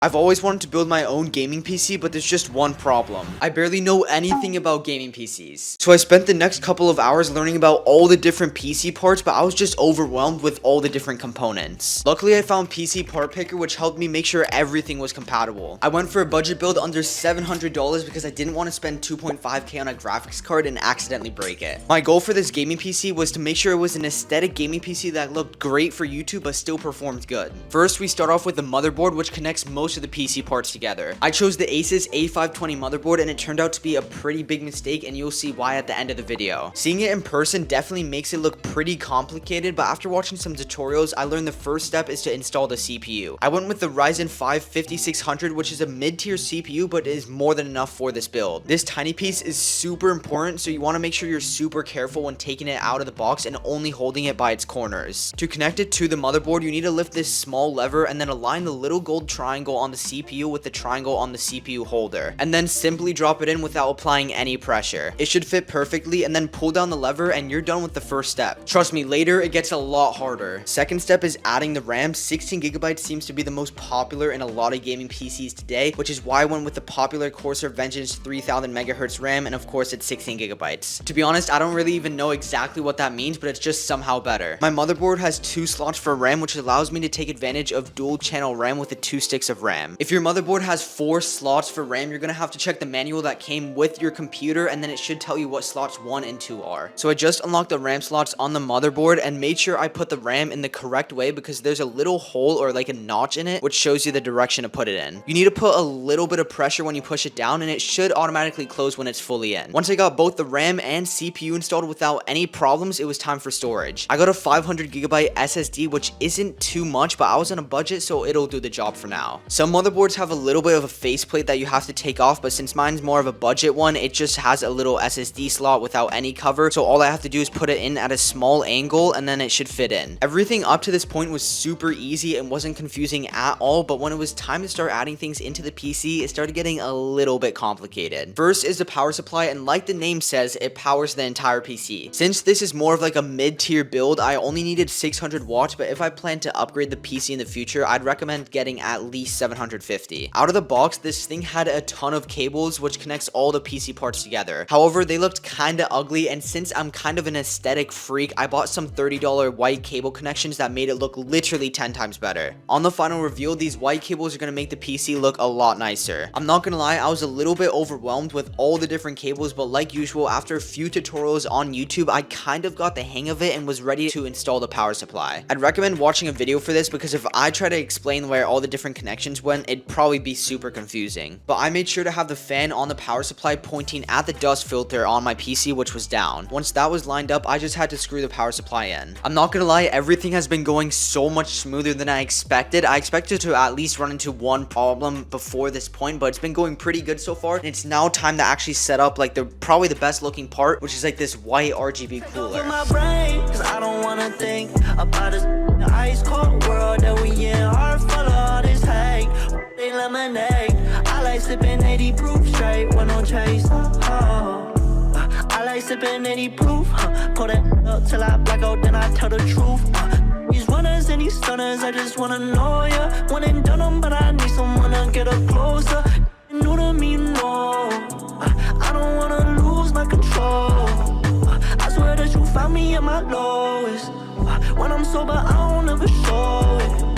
I've always wanted to build my own gaming PC, but there's just one problem. I barely know anything about gaming PCs. So I spent the next couple of hours learning about all the different PC parts, but I was just overwhelmed with all the different components. Luckily, I found PC Part Picker, which helped me make sure everything was compatible. I went for a budget build under $700 because I didn't want to spend 2.5K on a graphics card and accidentally break it. My goal for this gaming PC was to make sure it was an aesthetic gaming PC that looked great for YouTube but still performed good. First, we start off with the motherboard, which connects most of the PC parts together. I chose the Asus A520 motherboard and it turned out to be a pretty big mistake, and you'll see why at the end of the video. Seeing it in person definitely makes it look pretty complicated, but after watching some tutorials, I learned the first step is to install the CPU. I went with the Ryzen 5 5600, which is a mid-tier CPU, but is more than enough for this build. This tiny piece is super important, so you want to make sure you're super careful when taking it out of the box and only holding it by its corners. To connect it to the motherboard, you need to lift this small lever and then align the little gold triangle on the CPU with the triangle on the CPU holder, and then simply drop it in without applying any pressure. It should fit perfectly, and then pull down the lever and you're done with the first step. Trust me, later it gets a lot harder. Second step is adding the RAM. 16GB seems to be the most popular in a lot of gaming PCs today, which is why I went with the popular Corsair Vengeance 3000 MHz RAM, and of course it's 16GB. To be honest, I don't really even know exactly what that means, but it's just somehow better. My motherboard has 2 slots for RAM, which allows me to take advantage of dual channel RAM with the 2 sticks of RAM. If your motherboard has 4 slots for RAM, you're gonna have to check the manual that came with your computer, and then it should tell you what slots 1 and 2 are. So I just unlocked the RAM slots on the motherboard and made sure I put the RAM in the correct way, because there's a little hole or like a notch in it which shows you the direction to put it in. You need to put a little bit of pressure when you push it down, and it should automatically close when it's fully in. Once I got both the RAM and CPU installed without any problems, it was time for storage. I got a 500GB SSD, which isn't too much, but I was on a budget, so it'll do the job for now. Some motherboards have a little bit of a faceplate that you have to take off, but since mine's more of a budget one, it just has a little SSD slot without any cover, so all I have to do is put it in at a small angle and then it should fit in. Everything up to this point was super easy and wasn't confusing at all, but when it was time to start adding things into the PC, it started getting a little bit complicated. First is the power supply, and like the name says, it powers the entire PC. Since this is more of like a mid-tier build, I only needed 600 watts, but if I plan to upgrade the PC in the future, I'd recommend getting at least 750. Out of the box, this thing had a ton of cables which connects all the PC parts together. However, they looked kinda ugly, and since I'm kind of an aesthetic freak, I bought some $30 white cable connections that made it look literally 10 times better. On the final reveal, these white cables are gonna make the PC look a lot nicer. I'm not gonna lie, I was a little bit overwhelmed with all the different cables, but like usual, after a few tutorials on YouTube, I kind of got the hang of it and was ready to install the power supply. I'd recommend watching a video for this, because if I try to explain where all the different connections went, it'd probably be super confusing. But I made sure to have the fan on the power supply pointing at the dust filter on my PC, which was down. Once that was lined up, I just had to screw the power supply in. I'm not gonna lie, everything has been going so much smoother than I expected. I expected to at least run into one problem before this point, but it's been going pretty good so far, and it's now time to actually set up like probably the best looking part, which is like this white RGB cooler. I don't wanna think about this ice cold world that we in. Heart full of all this hate, they lemonade. I like sipping 80 proof straight with no chase. I like sipping 80 proof. Pull that up till I black out, then I tell the truth. These runners and these stunners, I just wanna know ya. One and done 'em, but I need someone to get up closer. New to me, no. I don't wanna lose my control. I swear that you found me at my lowest. When I'm sober, I don't ever show it.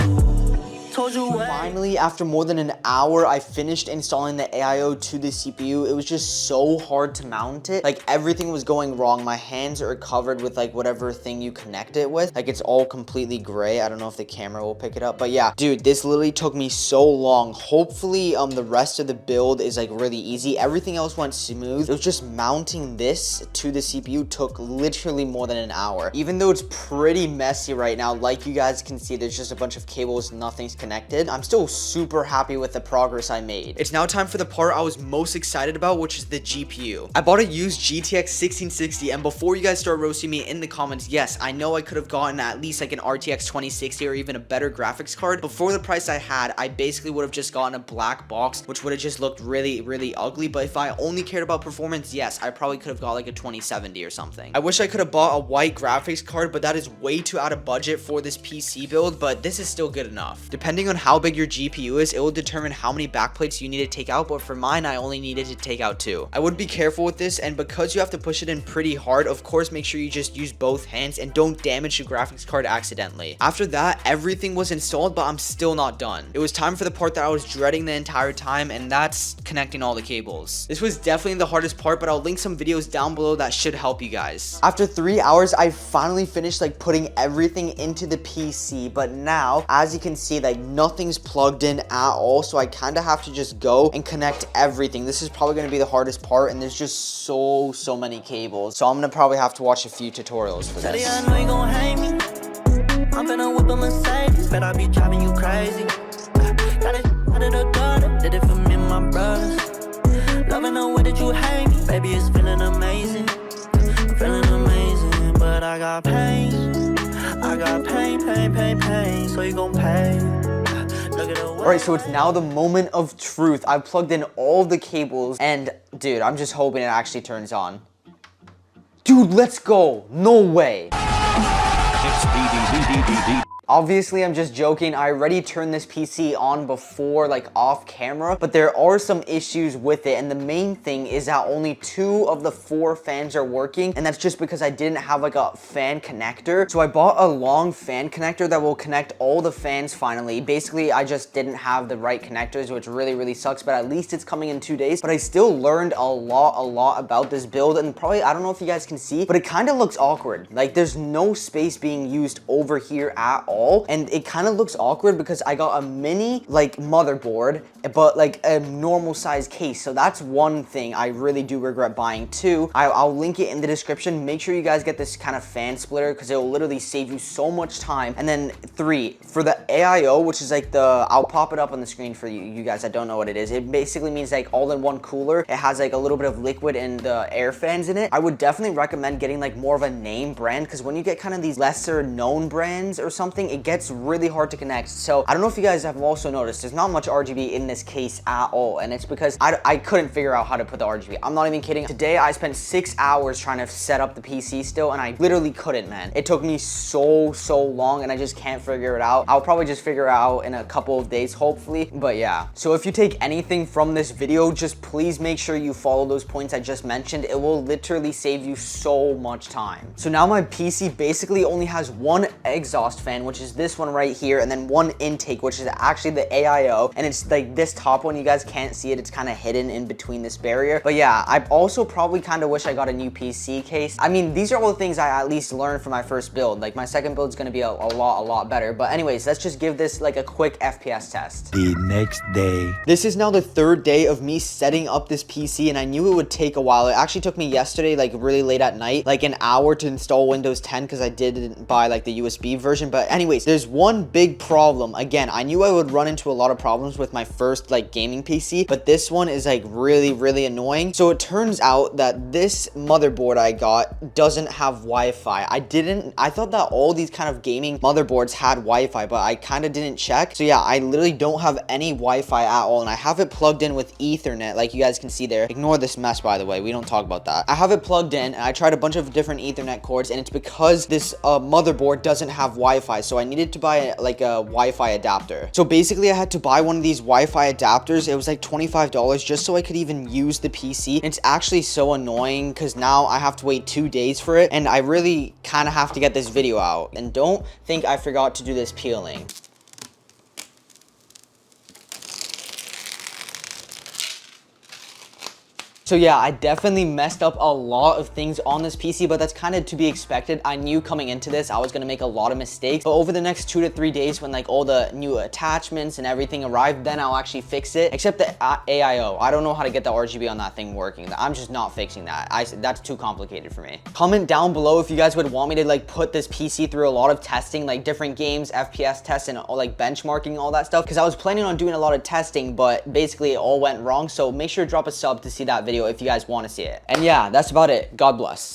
Told you what. Finally, after more than an hour, I finished installing the AIO to the CPU. It was just so hard to mount it. Like, everything was going wrong. My hands are covered with like whatever thing you connect it with. Like, it's all completely gray. I don't know if the camera will pick it up, but yeah, dude, this literally took me so long. Hopefully, the rest of the build is like really easy. Everything else went smooth. It was just mounting this to the CPU took literally more than an hour. Even though it's pretty messy right now, like you guys can see, there's just a bunch of cables, nothing's connected. I'm still super happy with the progress I made. It's now time for the part I was most excited about, which is the GPU. I bought a used GTX 1660, and before you guys start roasting me in the comments, yes, I know I could have gotten at least like an RTX 2060 or even a better graphics card. But for the price I had, I basically would have just gotten a black box, which would have just looked really, really ugly. But if I only cared about performance, yes, I probably could have got like a 2070 or something. I wish I could have bought a white graphics card, but that is way too out of budget for this PC build, but this is still good enough. Depending on how big your GPU GPU is, it will determine how many backplates you need to take out, but for mine, I only needed to take out 2. I would be careful with this, and because you have to push it in pretty hard, of course, make sure you just use both hands and don't damage the graphics card accidentally. After that, everything was installed, but I'm still not done. It was time for the part that I was dreading the entire time, and that's connecting all the cables. This was definitely the hardest part, but I'll link some videos down below that should help you guys. After 3 hours, I finally finished like putting everything into the PC, but now, as you can see, like nothing's plugged in at all, so I kind of have to just go and connect everything. This is probably going to be the hardest part, and there's just so many cables, so I'm going to probably have to watch a few tutorials for this. I know you gon' hate me. I'm finna whip a Mercedes, bet I be driving you crazy. Got it out of the gutter, did it for me and my brothers. Loving the way that you hate me, baby, it's feeling amazing. Feeling amazing, but I got pain. I got pain, so you gon' pay. Alright, so it's now the moment of truth. I've plugged in all the cables, and dude, I'm just hoping it actually turns on. Dude, let's go. No way. Obviously, I'm just joking. I already turned this PC on before, like off camera, but there are some issues with it. And the main thing is that only 2 of the 4 fans are working. And that's just because I didn't have like a fan connector. So I bought a long fan connector that will connect all the fans finally. Basically, I just didn't have the right connectors, which really sucks, but at least it's coming in 2 days. But I still learned a lot about this build. And probably, I don't know if you guys can see, but it kind of looks awkward. Like there's no space being used over here at all. And it kind of looks awkward because I got a mini like motherboard, but like a normal size case. So that's one thing I really do regret buying. 2, I'll link it in the description. Make sure you guys get this kind of fan splitter because it will literally save you so much time. And then 3, for the AIO, which is like I'll pop it up on the screen for you guys that don't know what it is. It basically means like all-in-one cooler. It has like a little bit of liquid and the air fans in it. I would definitely recommend getting like more of a name brand because when you get kind of these lesser known brands or something, it gets really hard to connect. So I don't know if you guys have also noticed, there's not much RGB in this case at all, and it's because I couldn't figure out how to put the RGB. I'm not even kidding. Today I spent 6 hours trying to set up the PC still, and I literally couldn't, man. It took me so long, and I just can't figure it out. I'll probably just figure it out in a couple of days, hopefully. But yeah, so if you take anything from this video, just please make sure you follow those points I just mentioned. It will literally save you so much time. So now my PC basically only has 1 exhaust fan, which is this one right here, and then 1 intake, which is actually the AIO, and it's like this top one. You guys can't see it, it's kind of hidden in between this barrier. But yeah, I also probably kind of wish I got a new PC case. I mean, these are all the things I at least learned from my first build. Like my second build is going to be a lot better. But anyways, let's just give this like a quick FPS test. The next day. This is now the 3rd day of me setting up this PC, and I knew it would take a while. It actually took me yesterday, like really late at night, like an hour to install Windows 10 because I didn't buy like the USB version. But anyways, there's one big problem. Again, I knew I would run into a lot of problems with my first like gaming PC, but this one is like really annoying. So it turns out that this motherboard I got doesn't have Wi-Fi. I thought that all these kind of gaming motherboards had Wi-Fi, but I kind of didn't check. So yeah, I literally don't have any Wi-Fi at all, and I have it plugged in with Ethernet, like you guys can see there. Ignore this mess, by the way. We don't talk about that. I have it plugged in, and I tried a bunch of different Ethernet cords, and it's because this motherboard doesn't have Wi-Fi, so I needed to buy like a Wi-Fi adapter. So basically I had to buy one of these Wi-Fi adapters. It was like $25 just so I could even use the PC. And it's actually so annoying because now I have to wait 2 days for it, and I really kind of have to get this video out. And don't think I forgot to do this peeling. So yeah, I definitely messed up a lot of things on this PC, but that's kind of to be expected. I knew coming into this, I was going to make a lot of mistakes, but over the next 2 to 3 days, when like all the new attachments and everything arrive, then I'll actually fix it, except the AIO. I don't know how to get the RGB on that thing working. I'm just not fixing that. That's too complicated for me. Comment down below if you guys would want me to like put this PC through a lot of testing, like different games, FPS tests, and like benchmarking, all that stuff, because I was planning on doing a lot of testing, but basically it all went wrong. So make sure to drop a sub to see that video if you guys want to see it. And yeah, that's about it. God bless.